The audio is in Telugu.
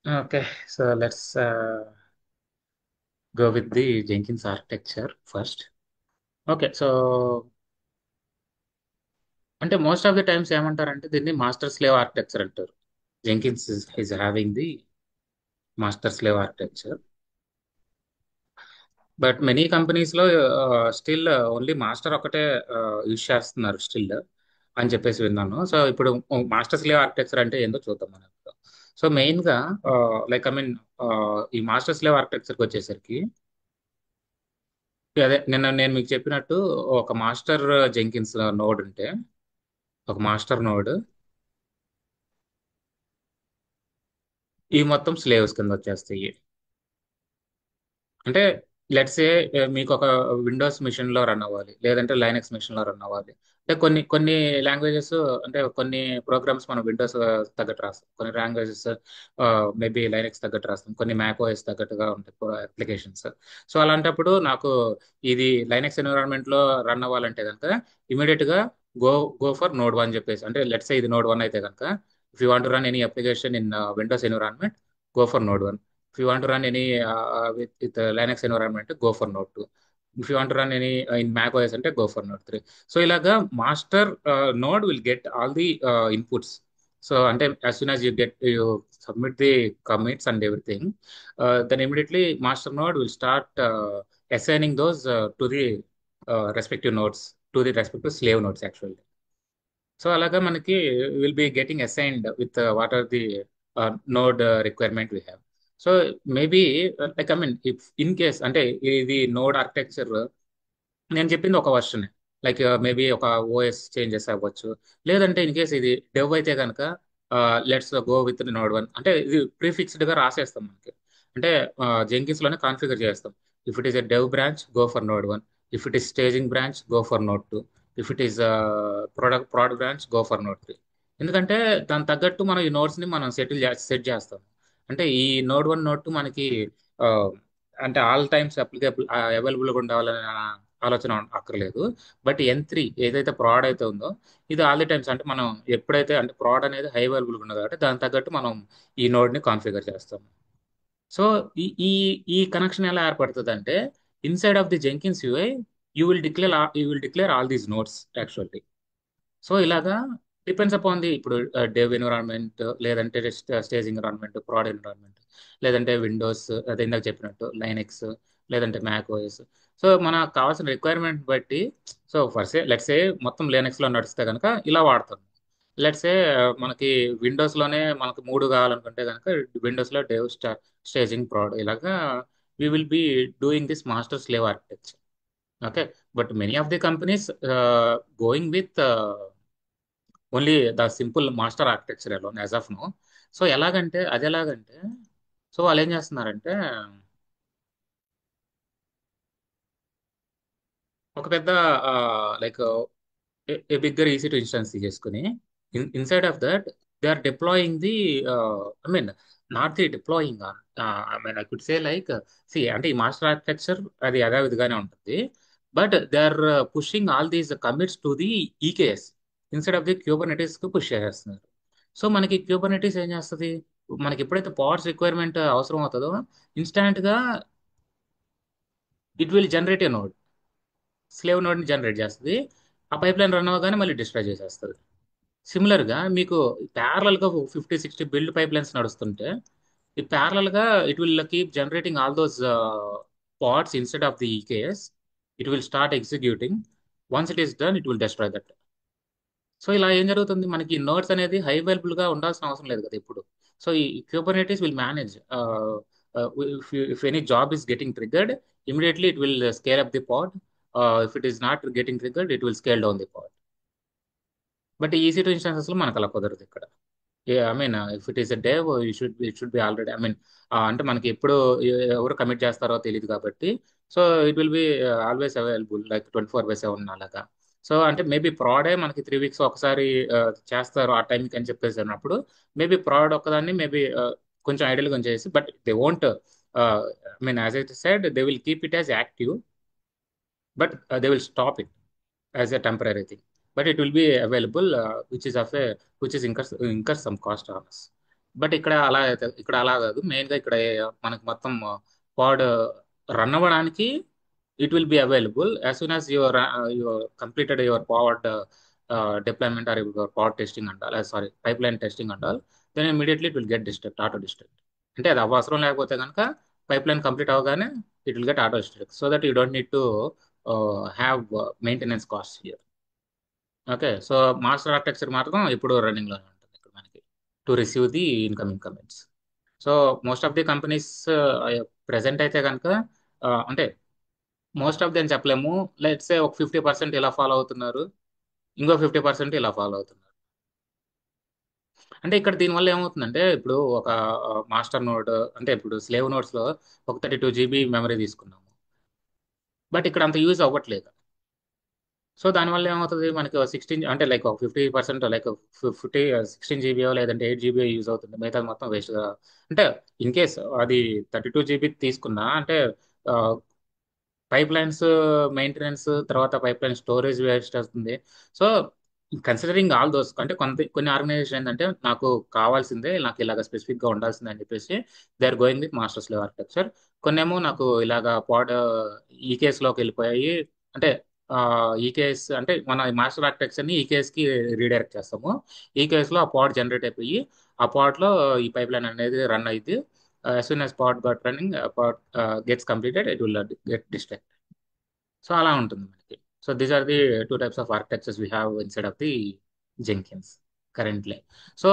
Okay, so let's go with the Jenkins architecture first. Okay, so అంటే మోస్ట్ ఆఫ్ ది టైమ్స్ ఏమంటారంటే దీన్ని మాస్టర్ స్లేవ్ ఆర్కిటెక్చర్ అంటారు. Jenkins is having the master slave architecture. But many companies లో స్టిల్ ఓన్లీ మాస్టర్ ఒకటే యూజ్ చేస్తున్నారు స్టిల్ అని చెప్పేసి విన్నాను. సో ఇప్పుడు మాస్టర్ స్లేవ్ ఆర్కిటెక్చర్ అంటే ఏందో చూద్దాం మనం ఇప్పుడు. సో మెయిన్ గా లైక్ ఐ మీన్ ఈ మాస్టర్ స్లేవ్ ఆర్కిటెక్చర్కి వచ్చేసరికి అదే నిన్న నేను మీకు చెప్పినట్టు ఒక మాస్టర్ జెంకిన్స్ నోడ్ ఉంటే ఒక మాస్టర్ నోడ్ ఈ మొత్తం స్లేవ్స్ కింద వచ్చేస్తాయి. అంటే లెట్స్ ఏ మీకు ఒక విండోస్ మిషన్ లో రన్ అవ్వాలి, లేదంటే లైనక్స్ మిషన్ లో రన్ అవ్వాలి. అంటే కొన్ని కొన్ని లాంగ్వేజెస్, అంటే కొన్ని ప్రోగ్రామ్స్ మనం విండోస్ తగ్గట్టు రాస్తాం, కొన్ని లాంగ్వేజెస్ మేబీ లైనక్స్ తగ్గట్టు రాస్తాం, కొన్ని మ్యాక్ ఓఎస్ తగ్గట్టుగా ఉంటాయి అప్లికేషన్స్. సో అలాంటప్పుడు నాకు ఇది లైనక్స్ ఎన్విరాన్మెంట్ లో రన్ అవ్వాలంటే కనుక ఇమీడియట్ గా go go for node one చెప్పేసి, అంటే లెట్స్ ఇది నోడ్ వన్ అయితే కనుక if you want run any application in Windows environment, go for node one. If you want to run any with Linux environment, go for Node 2. If you want to run any in Mac OS, అంటే go for Node 3. సో ఇలాగా master node will get all the inputs. So అంటే as soon as you submit the commits and everything, then immediately master node will start assigning those to the respective nodes, to the respective slave nodes actually. So అలాగా మనకి will be getting assigned with what are the node requirement we have. So maybe like I mean if in case అంటే ఇది నోడ్ ఆర్కిటెక్చర్ నేను చెప్పింది ఒక వర్షన్, లైక్ మేబీ ఒక ఓఎస్ చేంజెస్ అవ్వచ్చు. లేదంటే ఇన్ కేస్ ఇది డెవ్ అయితే కనుక let's go with node one, అంటే ఇది ప్రీఫిక్స్డ్ గా రాసేస్తాం మనకి. అంటే జెంకిన్స్ లోనే కాన్ఫిగర్ చేస్తాం. If it is a dev branch, go for node one. If it is staging branch, go for node two. If it is product branch, go for node three. ఎందుకంటే దాని తగ్గట్టు మనం ఈ నోడ్స్ ని మనం సెట్ చేస్తాం. అంటే ఈ నోడ్ వన్ నోడ్ టూ మనకి ఆ, అంటే ఆల్ టైమ్స్ అప్లికేబుల్ అవైలబుల్ గా ఉండాలని ఆలోచన అక్కర్లేదు. బట్ N3 ఏదైతే ప్రాడ్ అయితే ఉందో ఇది ఆల్ ది టైమ్స్, అంటే మనం ఎప్పుడైతే అంటే ప్రాడ్ అనేది హై అవైలబుల్ ఉన్నది కాబట్టి దాని తగ్గట్టు మనం ఈ నోడ్ ని కాన్ఫిగర్ చేస్తాం. సో ఈ ఈ ఈ కనెక్షన్ ఎలా ఏర్పడుతుంది అంటే inside of the Jenkins UI you will declare all these notes actually. So ఇలాగా డిపెండ్స్ అపాన్ ది ఇప్పుడు డెవ్ ఎన్విరాన్మెంట్, లేదంటే స్టేజ్ ఎన్విరాన్మెంట్, ప్రాడ్ ఎన్విరాన్మెంట్, లేదంటే విండోస్ అదే ఇందాక చెప్పినట్టు లైనెక్స్, లేదంటే మ్యాక్ ఓఎస్. సో మనకు కావాల్సిన రిక్వైర్మెంట్ బట్టి, సో లెట్స్ ఏ మొత్తం Linux లో నడిస్తే కనుక ఇలా వాడతాం. లెట్స్ ఏ మనకి విండోస్ లోనే మనకు మూడు కావాలనుకుంటే కనుక విండోస్ లో డెవ్ స్టేజింగ్ ప్రాడ్ ఇలాగా we will be doing this master slave architecture. Okay. But many of the companies going with only the simple master architecture alone as of now. So ఎలాగంటే అది ఎలాగంటే, సో వాళ్ళు ఏం చేస్తున్నారంటే ఒక పెద్ద like a bigger EC two instance తీసుకుని inside of that they are deploying the I mean not the deploying, I mean I could say like see అంటే ఈ మాస్టర్ ఆర్కిటెక్చర్ అది యథావిధిగానే ఉంటుంది. But they are pushing all these commits to the EKS inside of the Kubernetes కు పుష్ చేసేస్తున్నారు. సో మనకి క్యూబర్నెటీస్ ఏం చేస్తుంది, మనకి ఎప్పుడైతే పాడ్స్ రిక్వైర్మెంట్ అవసరం అవుతుందో ఇన్స్టాంట్ గా it will generate a node, slave node ని జనరేట్ చేస్తుంది. ఆ పైప్ లైన్ రన్ అవ్వగానే మళ్ళీ డిస్ట్రాయ్ చేసేస్తుంది. సిమిలర్ గా మీకు ప్యారలల్ గా 50-60 బిల్డ్ పైప్ లైన్స్ నడుస్తుంటే ఈ ప్యారలల్ గా it will keep generating all those pods instead of the EKS. It will start executing. Once it is done it will destroy that. So ఇలా ఏం జరుగుతుంది, మనకి నోడ్స్ అనేది హై అవైలబుల్ గా ఉండాల్సిన అవసరం లేదు కదా ఇప్పుడు. సో ఈ Kubernetes will manage if any job is getting triggered, immediately it will scale up the pod. If it is not getting triggered it will scale down the pod. But EC two instances లో మనకు అలా కుదరదు ఇక్కడ. I mean if it is a dev it should be already, I mean అంటే మనకి ఎప్పుడు ఎవరు కమిట్ చేస్తారో తెలియదు కాబట్టి, so it will be always available like 24/7 అలాగా. సో అంటే మేబీ ప్రాడే మనకి 3 వీక్స్ ఒకసారి చేస్తారు ఆ టైంకి అని చెప్పేసి అన్నప్పుడు మేబీ ప్రాడ్ ఒక్కదాన్ని మేబీ కొంచెం ఐడియల్ గా చేసి, but they won't I mean as I said they will keep it as active, but they will stop it as a temporary thing. But it will be available, which is incurs some cost on us. But ఇక్కడ అలా కాదు. మెయిన్ గా ఇక్కడ మనకి మొత్తం పాడ్ రన్ అవ్వడానికి it will be available as soon as your completed your pod deployment or your pod testing అంటారు, సారీ పైప్ లైన్ టెస్టింగ్ అంటారు. Then immediately it will get destruct, auto destruct. అంటే అది అవసరం లేకపోతే కనుక పైప్ లైన్ కంప్లీట్ అవగానే it will get auto destruct, so that you don't need to have maintenance cost here. Okay, so master architecture మాత్రం ఇప్పుడు రన్నింగ్ లోనే ఉంటుంది ఇక్కడ మనకి to receive the incoming comments. So most of the companies present అయితే కనుక అంటే మోస్ట్ ఆఫ్ ది అని చెప్పలేము. లెట్స్ సే ఒక 50% ఇలా ఫాలో అవుతున్నారు, ఇంకో 50% ఇలా ఫాలో అవుతున్నారు. అంటే ఇక్కడ దీనివల్ల ఏమవుతుందంటే ఇప్పుడు ఒక మాస్టర్ నోడ్ అంటే ఇప్పుడు స్లేవ్ నోడ్స్ లో ఒక 32 GB మెమరీ తీసుకున్నాము, బట్ ఇక్కడ అంత యూజ్ అవ్వట్లేదు. సో దానివల్ల ఏమవుతుంది మనకి 16 అంటే లైక్ ఒక 50% లైక్ 16 GB లేదంటే 8 GB యూజ్ అవుతుంది, మిగతా మొత్తం వేస్ట్. అంటే ఇన్ కేస్ అది 32 GB తీసుకున్నా అంటే పైప్ లైన్స్ మెయింటెనెన్స్, తర్వాత పైప్ లైన్ స్టోరేజ్ వేస్ట్ అవుతుంది. సో కన్సిడరింగ్ ఆల్ దోస్ అంటే కొన్ని ఆర్గనైజేషన్ ఏంటంటే నాకు కావాల్సిందే, నాకు ఇలాగ స్పెసిఫిక్ గా ఉండాల్సిందే అని చెప్పేసి they are going with masters level architecture. కొన్ని ఏమో నాకు ఇలాగా పాడ్ ఈ కేస్ లోకి వెళ్ళిపోయాయి. అంటే ఈ కేస్ అంటే మన మాస్టర్ ఆర్కిటెక్చర్ ని ఈ కేస్ కి రీడైరెక్ట్ చేస్తాము. ఈ కేస్ లో ఆ పాడ్ జనరేట్ అయిపోయి ఆ పాడ్ లో ఈ పైప్ లైన్ అనేది రన్ అయింది. as soon as pod got running, pod gets completed, it will get distracted. So అలా ఉంటుంది మనకి. So these are the two types of architectures we have inside of the Jenkins currently. So